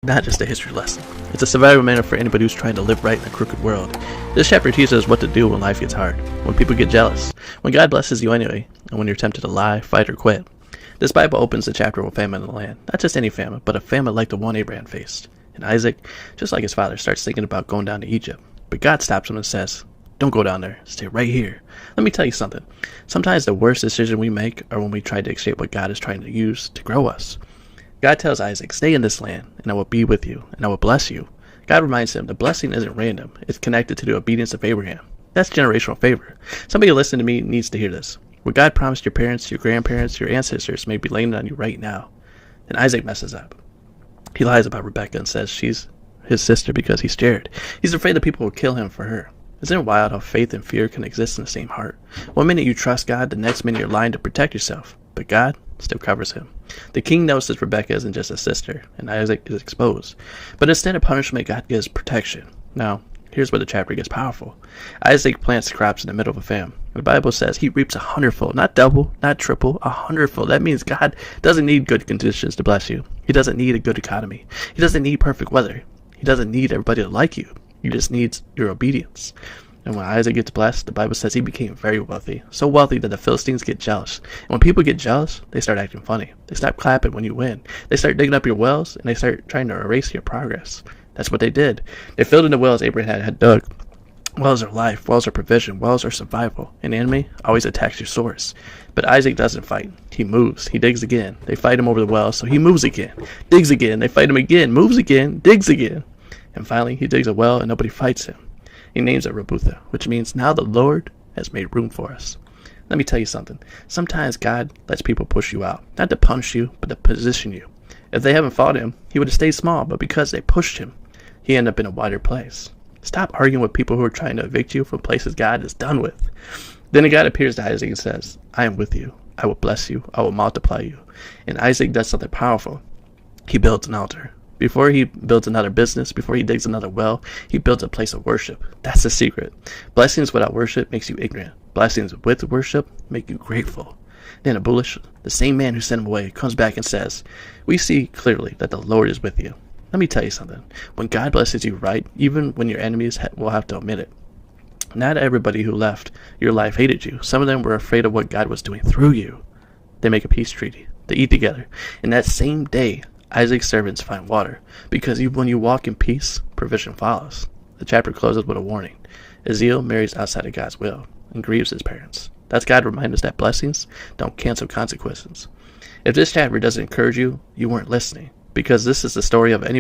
not just a history lesson. It's a survival manual for anybody who's trying to live right in a crooked world. This chapter teaches us what to do when life gets hard, when people get jealous, when God blesses you anyway, and when you're tempted to lie, fight, or quit. This Bible opens the chapter with famine in the land. Not just any famine, but a famine like the one Abraham faced. And Isaac, just like his father, starts thinking about going down to Egypt. But God stops him and says, "Don't go down there. Stay right here." Let me tell you something. Sometimes the worst decision we make are when we try to escape what God is trying to use to grow us. God tells Isaac, "Stay in this land, and I will be with you, and I will bless you." God reminds him the blessing isn't random. It's connected to the obedience of Abraham. That's generational favor. Somebody listening to me needs to hear this. What God promised your parents, your grandparents, your ancestors may be laying on you right now. And Isaac messes up. He lies about Rebecca and says she's his sister because he's scared. He's afraid that people will kill him for her. Isn't it wild how faith and fear can exist in the same heart? One minute you trust God, the next minute you're lying to protect yourself. But God still covers him. The king notices Rebecca isn't just a sister, and Isaac is exposed. But instead of punishment, God gives protection. Now, here's where the chapter gets powerful. Isaac plants crops in the middle of a famine. The Bible says he reaps 100-fold, not double, not triple, 100-fold. That means God doesn't need good conditions to bless you. He doesn't need a good economy. He doesn't need perfect weather. He doesn't need everybody to like you. He just needs your obedience. And when Isaac gets blessed, the Bible says he became very wealthy. So wealthy that the Philistines get jealous. And when people get jealous, they start acting funny. They stop clapping when you win. They start digging up your wells, and they start trying to erase your progress. That's what they did. They filled in the wells Abraham had dug. Wells are life, wells are provision, wells are survival. An enemy always attacks your source. But Isaac doesn't fight. He moves. He digs again. They fight him over the well, so he moves again. Digs again. They fight him again. Moves again. Digs again. And finally, he digs a well, and nobody fights him. He names it Rebutha, which means now the Lord has made room for us. Let me tell you something. Sometimes God lets people push you out, not to punish you, but to position you. If they haven't fought him, he would have stayed small, but because they pushed him, he ended up in a wider place. Stop arguing with people who are trying to evict you from places God is done with. Then God appears to Isaac and says, "I am with you. I will bless you. I will multiply you." And Isaac does something powerful. He builds an altar. Before he builds another business, before he digs another well, he builds a place of worship. That's the secret. Blessings without worship makes you ignorant. Blessings with worship make you grateful. Then Abulish, the same man who sent him away, comes back and says, "We see clearly that the Lord is with you." Let me tell you something. When God blesses you right, even when your enemies will have to admit it. Not everybody who left your life hated you. Some of them were afraid of what God was doing through you. They make a peace treaty. They eat together. And that same day, Isaac's servants find water, because when you walk in peace, provision follows. The chapter closes with a warning. Ezekiel marries outside of God's will and grieves his parents. That's God reminding us that blessings don't cancel consequences. If this chapter doesn't encourage you, you weren't listening, because this is the story of anybody